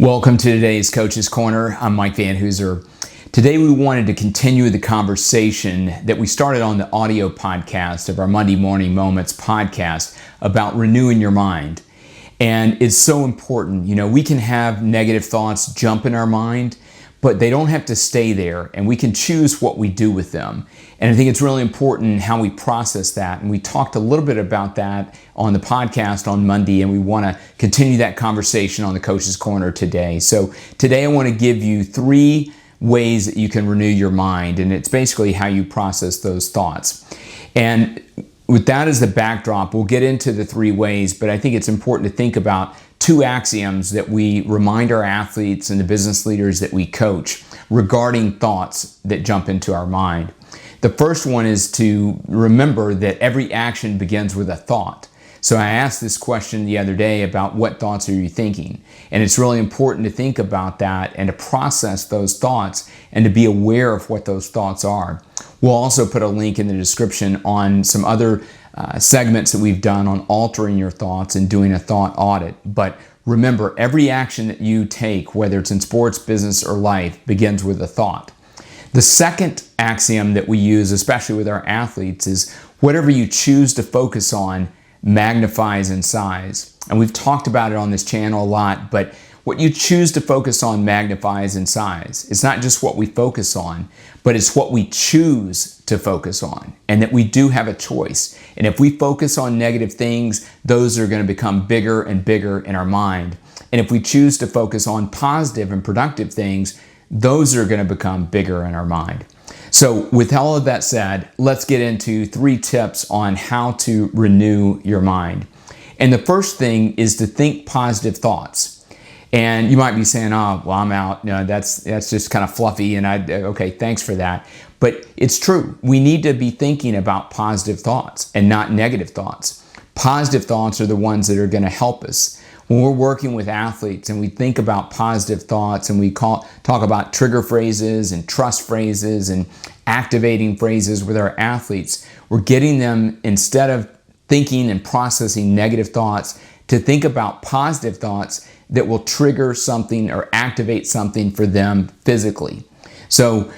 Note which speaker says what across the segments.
Speaker 1: Welcome to today's Coach's Corner. I'm Mike Van Hoozer. Today we wanted to continue the conversation that we started on the audio podcast of our Monday Morning Moments podcast about renewing your mind. And it's so important. You know, we can have negative thoughts jump in our mind, but they don't have to stay there, and we can choose what we do with them. And I think it's really important how we process that. And we talked a little bit about that on the podcast on Monday, and we want to continue that conversation on the Coach's Corner today. So today I want to give you 3 ways that you can renew your mind, and it's basically how you process those thoughts. And with that as the backdrop, we'll get into the 3 ways, but I think it's important to think about 2 axioms that we remind our athletes and the business leaders that we coach regarding thoughts that jump into our mind. The first one is to remember that every action begins with a thought. So I asked this question the other day about what thoughts are you thinking? And it's really important to think about that and to process those thoughts and to be aware of what those thoughts are. We'll also put a link in the description on some other segments that we've done on altering your thoughts and doing a thought audit. But remember, every action that you take, whether it's in sports, business, or life, begins with a thought. The second axiom that we use, especially with our athletes, is whatever you choose to focus on magnifies in size. And we've talked about it on this channel a lot, but what you choose to focus on magnifies in size. It's not just what we focus on, but it's what we choose to focus on, and that we do have a choice. And if we focus on negative things, those are going to become bigger and bigger in our mind. And if we choose to focus on positive and productive things, those are going to become bigger in our mind. So with all of that said, let's get into 3 tips on how to renew your mind. And the first thing is to think positive thoughts. And you might be saying, oh, well, I'm out. No, that's just kind of fluffy. And okay, thanks for that. But it's true. We need to be thinking about positive thoughts and not negative thoughts. Positive thoughts are the ones that are going to help us. When we're working with athletes and we think about positive thoughts and we talk about trigger phrases and trust phrases and activating phrases with our athletes, we're getting them, instead of thinking and processing negative thoughts, to think about positive thoughts that will trigger something or activate something for them physically. So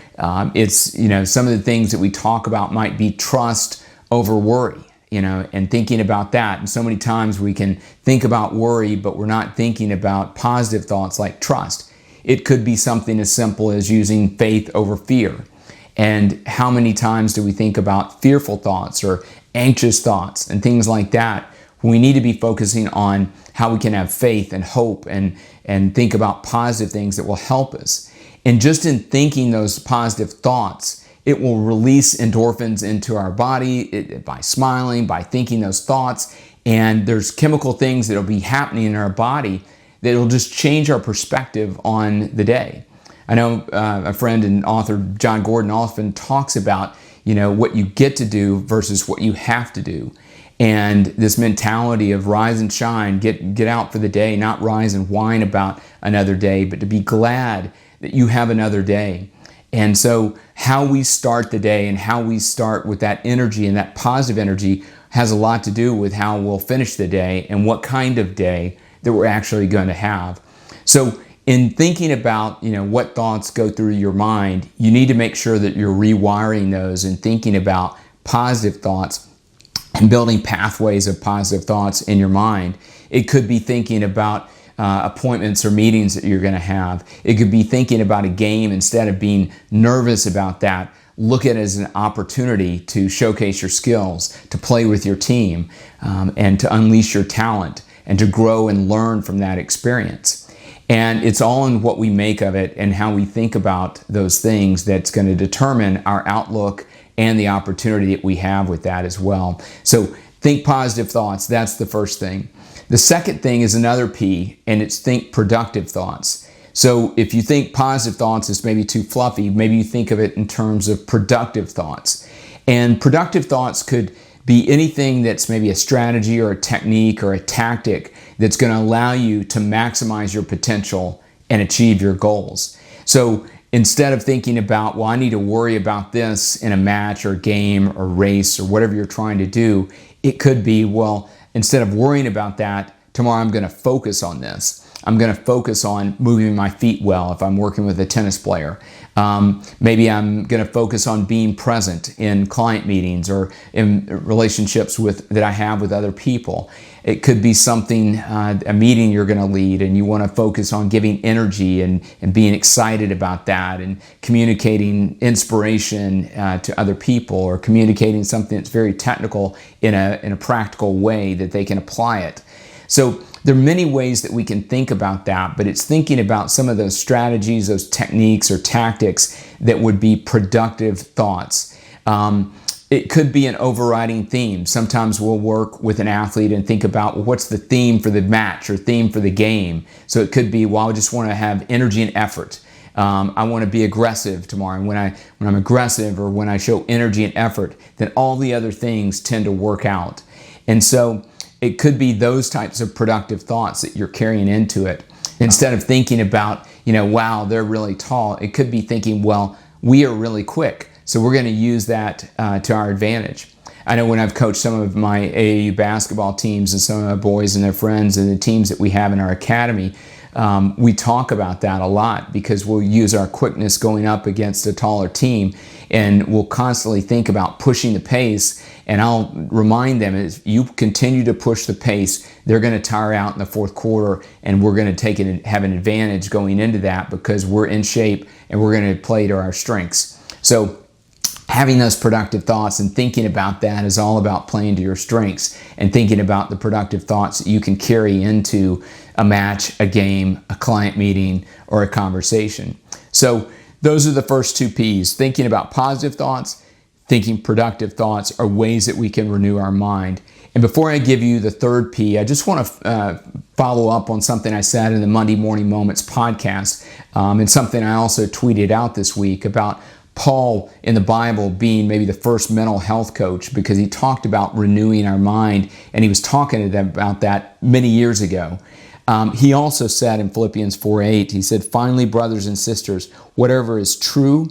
Speaker 1: it's, some of the things that we talk about might be trust over worry. And thinking about that. And so many times we can think about worry, but we're not thinking about positive thoughts like trust. It could be something as simple as using faith over fear. And how many times do we think about fearful thoughts or anxious thoughts and things like that? We need to be focusing on how we can have faith and hope and think about positive things that will help us. And just in thinking those positive thoughts, it will release endorphins into our body by smiling, by thinking those thoughts. And there's chemical things that will be happening in our body that will just change our perspective on the day. I know a friend and author, John Gordon, often talks about, what you get to do versus what you have to do. And this mentality of rise and shine, get out for the day, not rise and whine about another day, but to be glad that you have another day. And so how we start the day and how we start with that energy and that positive energy has a lot to do with how we'll finish the day and what kind of day that we're actually going to have. So in thinking about, what thoughts go through your mind, you need to make sure that you're rewiring those and thinking about positive thoughts and building pathways of positive thoughts in your mind. It could be thinking about appointments or meetings that you're going to have. It could be thinking about a game. Instead of being nervous about that, look at it as an opportunity to showcase your skills, to play with your team, and to unleash your talent and to grow and learn from that experience. And it's all in what we make of it and how we think about those things that's going to determine our outlook and the opportunity that we have with that as well. So think positive thoughts. That's the first thing. The second thing is another P, and it's think productive thoughts. So if you think positive thoughts is maybe too fluffy, maybe you think of it in terms of productive thoughts. And productive thoughts could be anything that's maybe a strategy or a technique or a tactic that's going to allow you to maximize your potential and achieve your goals. So instead of thinking about, well, I need to worry about this in a match or game or race or whatever you're trying to do, it could be, well, instead of worrying about that, tomorrow I'm going to focus on this. I'm going to focus on moving my feet well if I'm working with a tennis player. Maybe I'm going to focus on being present in client meetings or in relationships that I have with other people. It could be something, a meeting you're going to lead, and you want to focus on giving energy and being excited about that, and communicating inspiration to other people, or communicating something that's very technical in a practical way that they can apply it. So there are many ways that we can think about that, but it's thinking about some of those strategies, those techniques or tactics that would be productive thoughts. It could be an overriding theme. Sometimes we'll work with an athlete and think about, well, what's the theme for the match or theme for the game? So it could be, well, I just want to have energy and effort. I want to be aggressive tomorrow. And when I'm aggressive, or when I show energy and effort, then all the other things tend to work out. And so it could be those types of productive thoughts that you're carrying into it. Instead of thinking about, wow, they're really tall, it could be thinking, well, we are really quick, so we're going to use that to our advantage. I know when I've coached some of my AAU basketball teams and some of my boys and their friends and the teams that we have in our academy, we talk about that a lot, because we'll use our quickness going up against a taller team, and we'll constantly think about pushing the pace. And I'll remind them, if you continue to push the pace, they're going to tire out in the fourth quarter, and we're going to have an advantage going into that, because we're in shape and we're going to play to our strengths. So having those productive thoughts and thinking about that is all about playing to your strengths, and thinking about the productive thoughts that you can carry into a match, a game, a client meeting, or a conversation. So those are the first two P's. Thinking about positive thoughts, thinking productive thoughts are ways that we can renew our mind. And before I give you the third P, I just want to follow up on something I said in the Monday Morning Moments podcast, and something I also tweeted out this week about Paul in the Bible being maybe the first mental health coach, because he talked about renewing our mind, and he was talking about that many years ago. He also said in Philippians 4:8, he said, "Finally, brothers and sisters, whatever is true,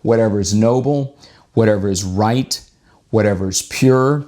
Speaker 1: whatever is noble, whatever is right, whatever is pure,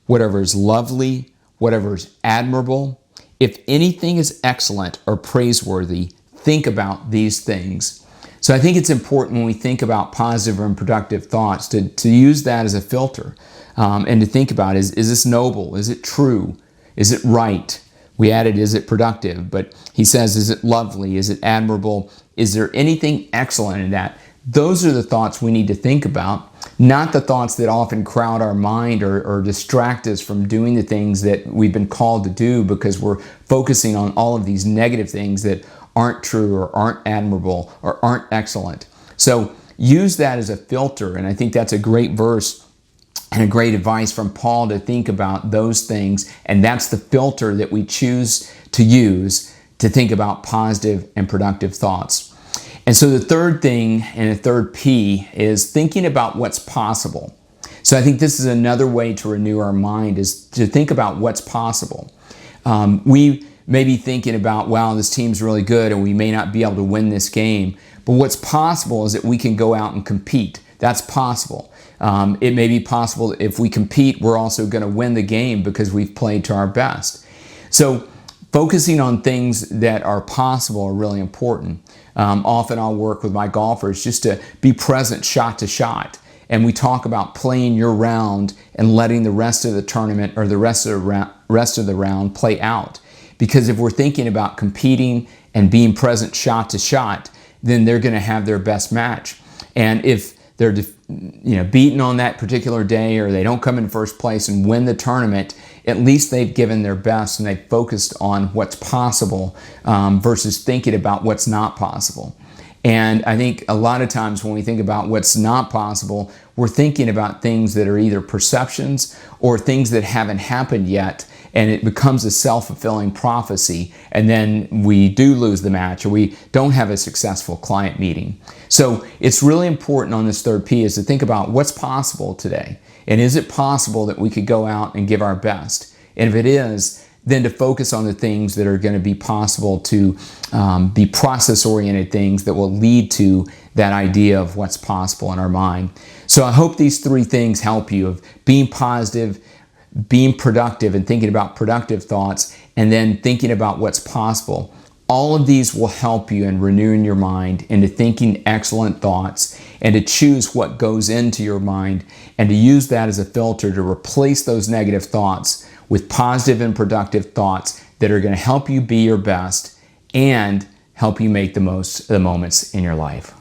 Speaker 1: whatever is lovely, whatever is admirable, if anything is excellent or praiseworthy, think about these things." So I think it's important when we think about positive and productive thoughts to use that as a filter, and to think about, is this noble? Is it true? Is it right? We added, is it productive? But he says, is it lovely? Is it admirable? Is there anything excellent in that? Those are the thoughts we need to think about, not the thoughts that often crowd our mind or distract us from doing the things that we've been called to do, because we're focusing on all of these negative things that aren't true or aren't admirable or aren't excellent. So use that as a filter, and I think that's a great verse and a great advice from Paul, to think about those things, and that's the filter that we choose to use to think about positive and productive thoughts. And so the third thing, and the third P, is thinking about what's possible. So I think this is another way to renew our mind, is to think about what's possible. We may be thinking about, wow, this team's really good and we may not be able to win this game. But what's possible is that we can go out and compete. That's possible. It may be possible that if we compete, we're also going to win the game because we've played to our best. So focusing on things that are possible are really important. Often I'll work with my golfers just to be present shot to shot. And we talk about playing your round and letting the rest of the tournament or the rest of the round play out. Because if we're thinking about competing and being present shot to shot, then they're going to have their best match. And if they're beaten on that particular day, or they don't come in first place and win the tournament, at least they've given their best and they've focused on what's possible versus thinking about what's not possible. And I think a lot of times when we think about what's not possible, we're thinking about things that are either perceptions or things that haven't happened yet, and it becomes a self-fulfilling prophecy, and then we do lose the match or we don't have a successful client meeting. So it's really important on this third P is to think about what's possible today, and is it possible that we could go out and give our best? And if it is, then to focus on the things that are going to be possible, to be process-oriented things that will lead to that idea of what's possible in our mind. So I hope these three things help you, of being positive, being productive and thinking about productive thoughts, and then thinking about what's possible. All of these will help you in renewing your mind into thinking excellent thoughts and to choose what goes into your mind and to use that as a filter to replace those negative thoughts with positive and productive thoughts that are going to help you be your best and help you make the most of the moments in your life.